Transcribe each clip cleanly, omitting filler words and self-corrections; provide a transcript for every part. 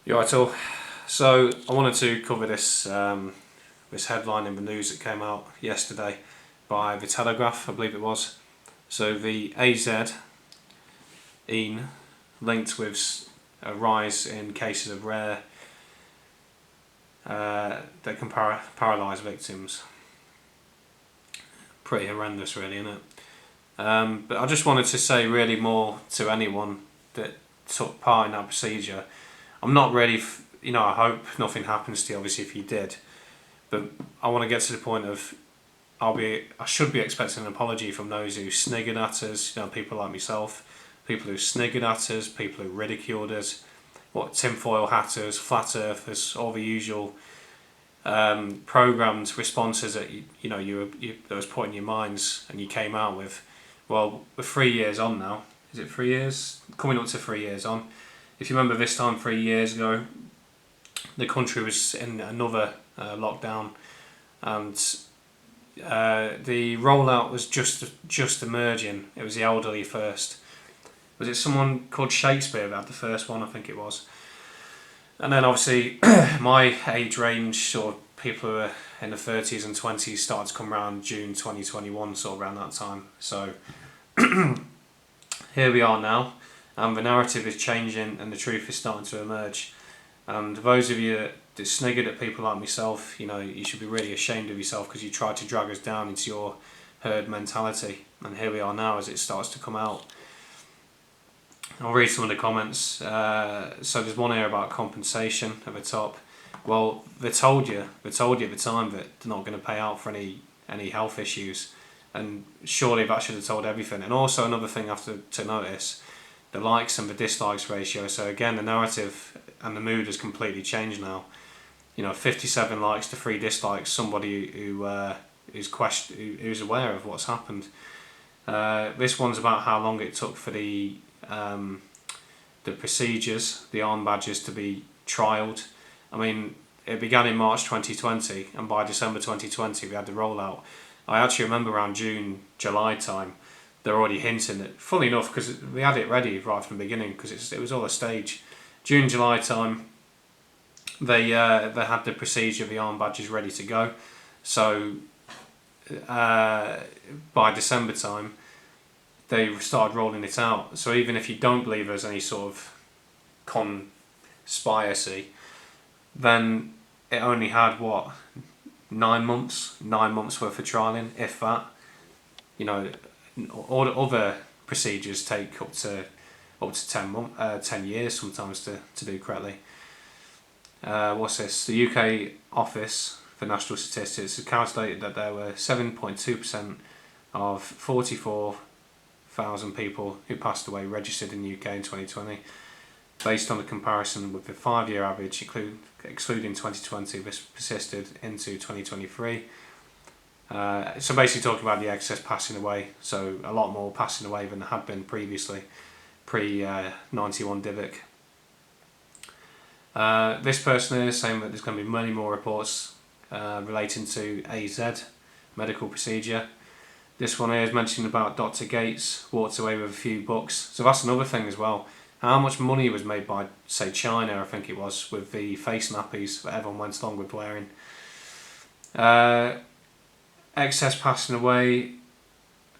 Yeah, right, all. So I wanted to cover this headline in the news that came out yesterday by the Telegraph, I believe it was. So the AZ linked with a rise in cases of rare that can paralyse victims. Pretty horrendous, really, isn't it? But I just wanted to say really more to anyone that took part in that procedure. I'm not really, I hope nothing happens to you, obviously, if you did. But I want to get to the point of I should be expecting an apology from those who sniggered at us, people like myself, people who sniggered at us, people who ridiculed us, tinfoil hatters, flat earthers, all the usual programmed responses that that was put in your minds, and you came out with. Well, we're 3 years on now. Is it 3 years? Coming up to 3 years on. If you remember this time 3 years ago, the country was in another lockdown, and the rollout was just emerging. It was the elderly first. Was it someone called Shakespeare that had the first one? I think it was. And then obviously my age range, sort of people who are in the 30s and 20s, started to come around June 2021, sort of around that time. So here we are now, and the narrative is changing and the truth is starting to emerge. And those of you that sniggered at people like myself, you should be really ashamed of yourself, because you tried to drag us down into your herd mentality. And here we are now as it starts to come out. I'll read some of the comments. So there's one here about compensation at the top. Well, they told you at the time that they're not going to pay out for any health issues, and surely that should have told everything. And also another thing I have to notice, the likes and the dislikes ratio. So again, the narrative and the mood has completely changed now. 57 likes to 3 dislikes. Somebody who's aware of what's happened. This one's about how long it took for the procedures, the arm badges, to be trialled. I mean, it began in March 2020, and by December 2020 we had the rollout. I actually remember around June, July time, they're already hinting that, funny enough, because we had it ready right from the beginning, because it was all a stage. June, July time, they had the procedure, the arm badges ready to go. So by December time, they started rolling it out. So even if you don't believe there's any sort of conspiracy, then it only had 9 months worth of trialing, if that. All the other procedures take up to 10 years sometimes to do correctly. What's this? The UK Office for National Statistics has calculated that there were 7.2% of 44,000 people who passed away registered in the UK in 2020. Based on the comparison with the 5-year average, excluding 2020, this persisted into 2023. So basically talking about the excess passing away, so a lot more passing away than there had been previously, pre-91 Divic. This person is saying that there's going to be many more reports relating to AZ, medical procedure. This one here is mentioning about Dr. Gates walked away with a few bucks. So that's another thing as well. How much money was made by, say, China, I think it was, with the face nappies that everyone went along with wearing. Excess passing away.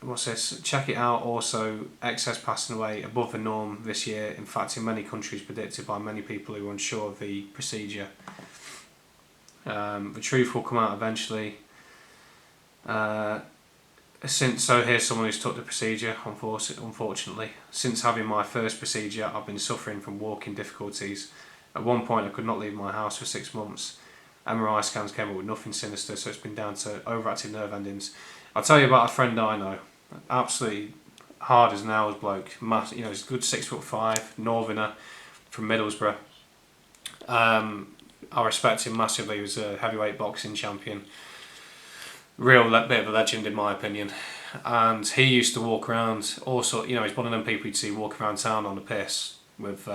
What's this? Check it out. Also, excess passing away above the norm this year. In fact, in many countries, predicted by many people who are unsure of the procedure. The truth will come out eventually. So here's someone who's took the procedure, unfortunately. Since having my first procedure, I've been suffering from walking difficulties. At one point I could not leave my house for 6 months. MRI scans came up with nothing sinister, so it's been down to overactive nerve endings. I'll tell you about a friend I know, absolutely hard as nails bloke. He's a good 6'5", northerner from Middlesbrough. I respect him massively. He was a heavyweight boxing champion. Real bit of a legend in my opinion, and he used to walk around. Also, he's one of them people you'd see walking around town on the piss with,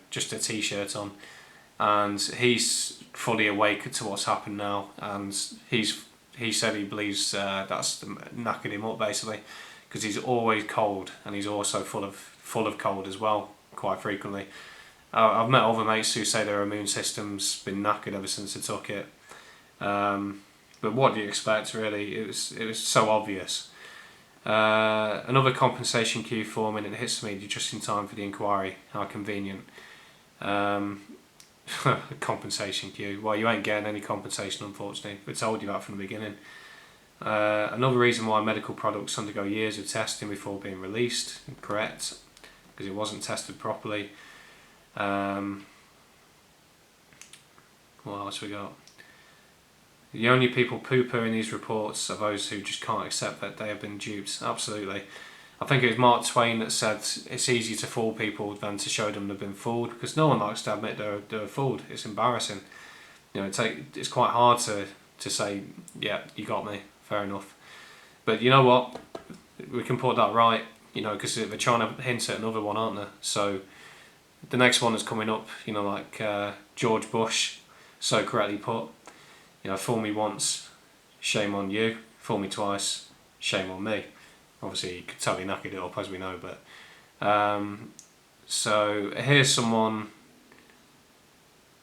just a t-shirt on, and he's fully awake to what's happened now. And he said he believes that's knackered him up basically, because he's always cold, and he's also full of cold as well, quite frequently. I've met other mates who say their immune system's been knackered ever since they took it. But what do you expect, really? It was so obvious. Another compensation queue forming, and it hits me just in time for the inquiry. How convenient. Compensation queue. Well, you ain't getting any compensation, unfortunately. We told you that from the beginning. Another reason why medical products undergo years of testing before being released. Correct. Because it wasn't tested properly. What else we got? The only people poo-pooing these reports are those who just can't accept that they have been duped. Absolutely. I think it was Mark Twain that said it's easier to fool people than to show them they've been fooled, because no one likes to admit they're fooled. It's embarrassing. You know, it's quite hard to say, yeah, you got me, fair enough. But you know what? We can put that right, you know, because they're trying to hint at another one, aren't they? So the next one is coming up, you know, like George Bush so correctly put, you know, fool me once, shame on you. Fool me twice, shame on me. Obviously, you could tell he knackered it up, as we know, but... so, here's someone...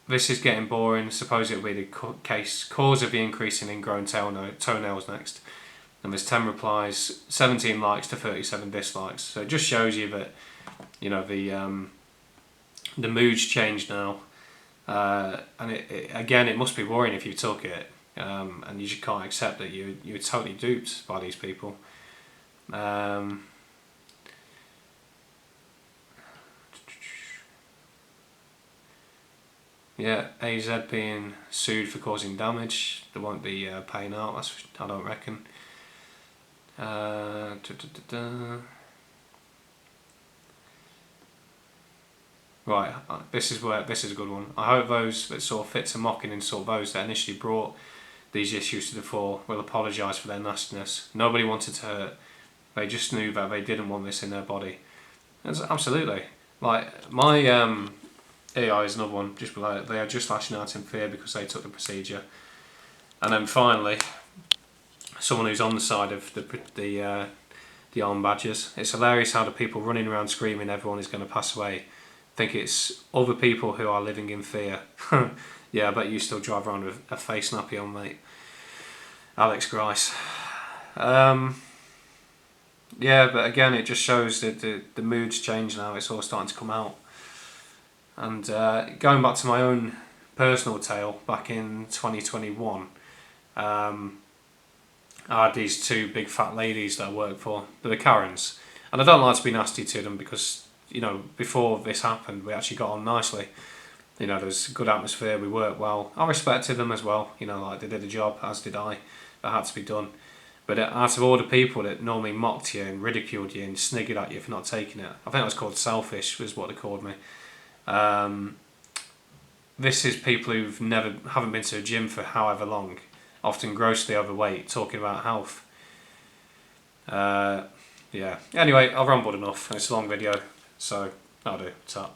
This is getting boring. Suppose it will be the cause of the increase in ingrown toenails next. And there's 10 replies, 17 likes to 37 dislikes. So it just shows you that, you know, the mood's changed now. And again, it must be worrying if you took it, and you just can't accept that you're totally duped by these people. Yeah, AZ being sued for causing damage. There won't be paying out. I don't reckon. Right, this is a good one. I hope those that saw fit to mock and insult those that initially brought these issues to the fore will apologise for their nastiness. Nobody wanted to hurt. They just knew that they didn't want this in their body. Absolutely. Like, my AI is another one, just below it. They are just lashing out in fear because they took the procedure. And then finally, someone who's on the side of the armed badgers. It's hilarious how the people running around screaming everyone is going to pass away think it's other people who are living in fear. Yeah, I bet you still drive around with a face nappy on, mate. Alex Grice. Yeah, but again, it just shows that the mood's changed now. It's all starting to come out. And going back to my own personal tale, back in 2021, I had these two big fat ladies that I worked for. They were Karens. And I don't like to be nasty to them because, you know, before this happened, we actually got on nicely. You know, there was a good atmosphere, we worked well. I respected them as well, you know, like they did a job, as did I. That had to be done. But out of all the people that normally mocked you and ridiculed you and sniggered at you for not taking it, I think it was called selfish, was what they called me. This is people who haven't been to a gym for however long, often grossly overweight, talking about health. Yeah. Anyway, I've rambled enough. It's a long video, so that'll do. Ta.